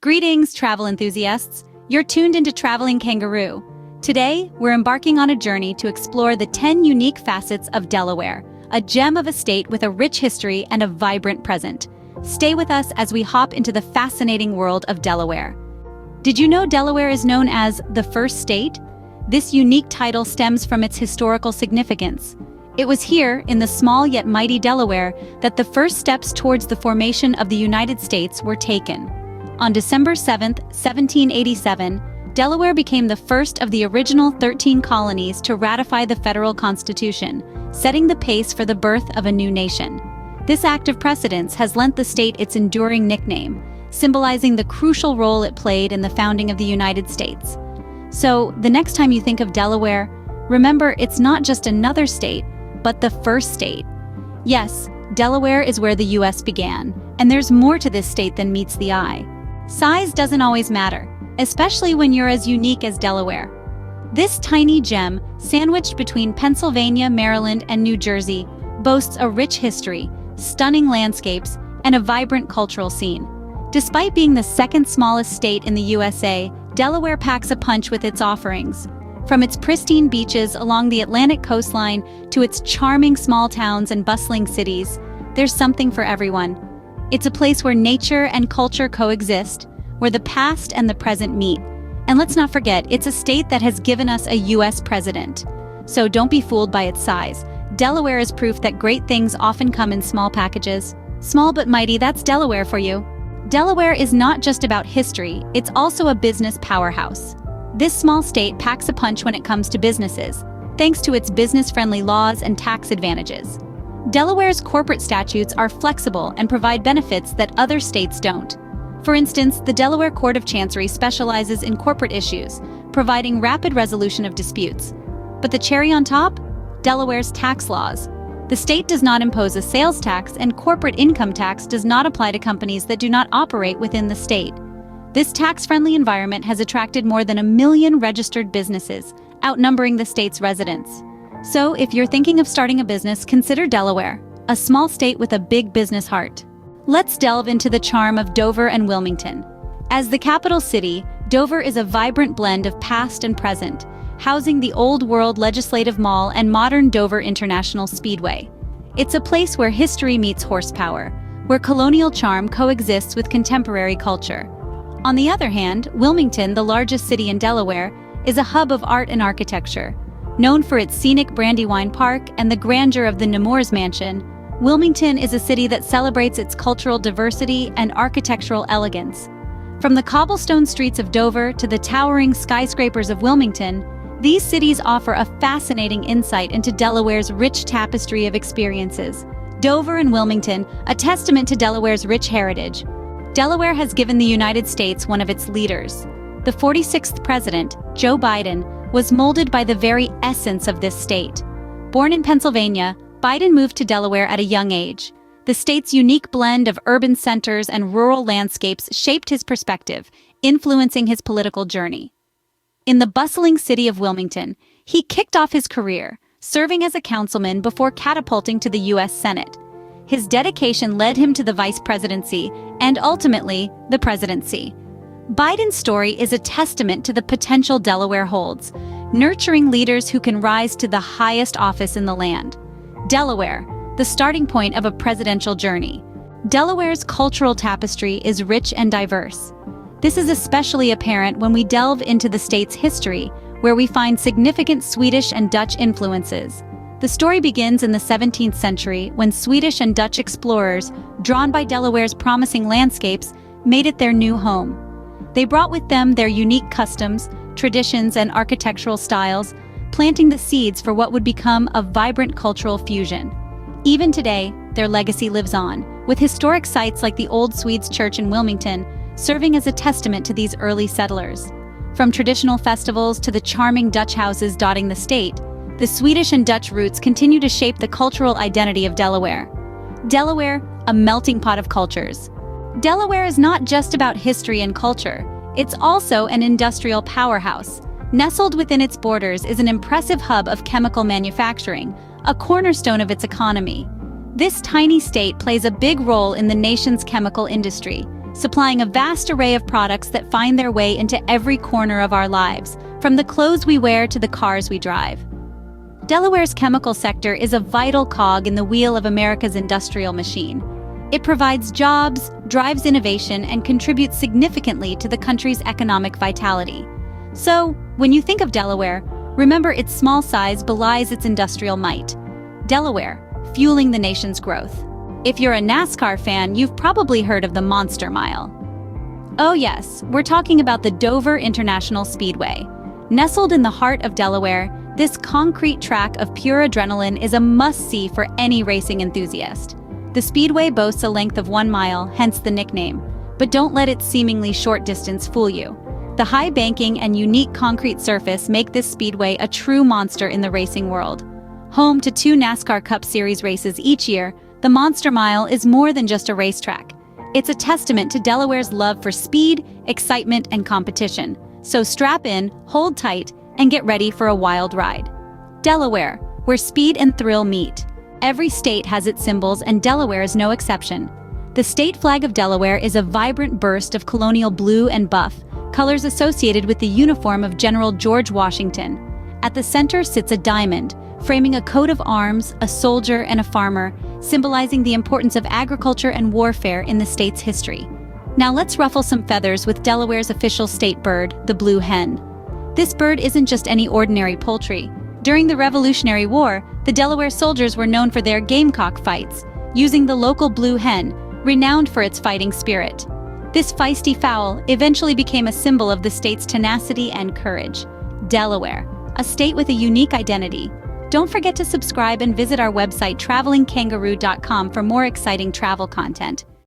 Greetings, travel enthusiasts. You're tuned into Traveling Kangaroo. Today, we're embarking on a journey to explore the 10 unique facets of Delaware, a gem of a state with a rich history and a vibrant present. Stay with us as we hop into the fascinating world of Delaware. Did you know Delaware is known as the first state? This unique title stems from its historical significance. It was here, in the small yet mighty Delaware, that the first steps towards the formation of the United States were taken. On December 7, 1787, Delaware became the first of the original 13 colonies to ratify the federal constitution, setting the pace for the birth of a new nation. This act of precedence has lent the state its enduring nickname, symbolizing the crucial role it played in the founding of the United States. So, the next time you think of Delaware, remember it's not just another state, but the first state. Yes, Delaware is where the U.S. began, and there's more to this state than meets the eye. Size doesn't always matter, especially when you're as unique as Delaware. This tiny gem, sandwiched between Pennsylvania, Maryland, and New Jersey, boasts a rich history, stunning landscapes, and a vibrant cultural scene. Despite being the second smallest state in the USA, Delaware packs a punch with its offerings. From its pristine beaches along the Atlantic coastline to its charming small towns and bustling cities, there's something for everyone. It's a place where nature and culture coexist, where the past and the present meet. And let's not forget, it's a state that has given us a U.S. president. So don't be fooled by its size. Delaware is proof that great things often come in small packages. Small but mighty, that's Delaware for you. Delaware is not just about history, it's also a business powerhouse. This small state packs a punch when it comes to businesses, thanks to its business-friendly laws and tax advantages. Delaware's corporate statutes are flexible and provide benefits that other states don't. For instance, the Delaware Court of Chancery specializes in corporate issues, providing rapid resolution of disputes. But the cherry on top? Delaware's tax laws. The state does not impose a sales tax, and corporate income tax does not apply to companies that do not operate within the state. This tax-friendly environment has attracted more than 1 million registered businesses, outnumbering the state's residents. So, if you're thinking of starting a business, consider Delaware, a small state with a big business heart. Let's delve into the charm of Dover and Wilmington. As the capital city, Dover is a vibrant blend of past and present, housing the Old World Legislative Mall and modern Dover International Speedway. It's a place where history meets horsepower, where colonial charm coexists with contemporary culture. On the other hand, Wilmington, the largest city in Delaware, is a hub of art and architecture. Known for its scenic Brandywine Park and the grandeur of the Nemours Mansion, Wilmington is a city that celebrates its cultural diversity and architectural elegance. From the cobblestone streets of Dover to the towering skyscrapers of Wilmington, these cities offer a fascinating insight into Delaware's rich tapestry of experiences. Dover and Wilmington, a testament to Delaware's rich heritage. Delaware has given the United States one of its leaders. The 46th president, Joe Biden, was molded by the very essence of this state. Born in Pennsylvania, Biden moved to Delaware at a young age. The state's unique blend of urban centers and rural landscapes shaped his perspective, influencing his political journey. In the bustling city of Wilmington, he kicked off his career, serving as a councilman before catapulting to the U.S. Senate. His dedication led him to the vice presidency and ultimately the presidency. Biden's story is a testament to the potential Delaware holds, nurturing leaders who can rise to the highest office in the land. Delaware, the starting point of a presidential journey. Delaware's cultural tapestry is rich and diverse. This is especially apparent when we delve into the state's history, where we find significant Swedish and Dutch influences. The story begins in the 17th century when Swedish and Dutch explorers, drawn by Delaware's promising landscapes, made it their new home. They brought with them their unique customs, traditions, and architectural styles, planting the seeds for what would become a vibrant cultural fusion. Even today, their legacy lives on, with historic sites like the Old Swedes Church in Wilmington serving as a testament to these early settlers. From traditional festivals to the charming Dutch houses dotting the state, the Swedish and Dutch roots continue to shape the cultural identity of Delaware. Delaware, a melting pot of cultures. Delaware is not just about history and culture, it's also an industrial powerhouse. Nestled within its borders is an impressive hub of chemical manufacturing, a cornerstone of its economy. This tiny state plays a big role in the nation's chemical industry, supplying a vast array of products that find their way into every corner of our lives, from the clothes we wear to the cars we drive. Delaware's chemical sector is a vital cog in the wheel of America's industrial machine. It provides jobs, drives innovation, and contributes significantly to the country's economic vitality. So, when you think of Delaware, remember its small size belies its industrial might. Delaware, fueling the nation's growth. If you're a NASCAR fan, you've probably heard of the Monster Mile. Oh yes, we're talking about the Dover International Speedway. Nestled in the heart of Delaware, this concrete track of pure adrenaline is a must-see for any racing enthusiast. The speedway boasts a length of 1 mile, hence the nickname. But don't let its seemingly short distance fool you. The high banking and unique concrete surface make this speedway a true monster in the racing world. Home to 2 NASCAR Cup Series races each year, the Monster Mile is more than just a racetrack. It's a testament to Delaware's love for speed, excitement, and competition. So strap in, hold tight, and get ready for a wild ride. Delaware, where speed and thrill meet. Every state has its symbols, and Delaware is no exception. The state flag of Delaware is a vibrant burst of colonial blue and buff, colors associated with the uniform of General George Washington. At the center sits a diamond, framing a coat of arms, a soldier, and a farmer, symbolizing the importance of agriculture and warfare in the state's history. Now let's ruffle some feathers with Delaware's official state bird, the blue hen. This bird isn't just any ordinary poultry. During the Revolutionary War, the Delaware soldiers were known for their gamecock fights, using the local blue hen, renowned for its fighting spirit. This feisty fowl eventually became a symbol of the state's tenacity and courage. Delaware, a state with a unique identity. Don't forget to subscribe and visit our website travelingkangaroo.com for more exciting travel content.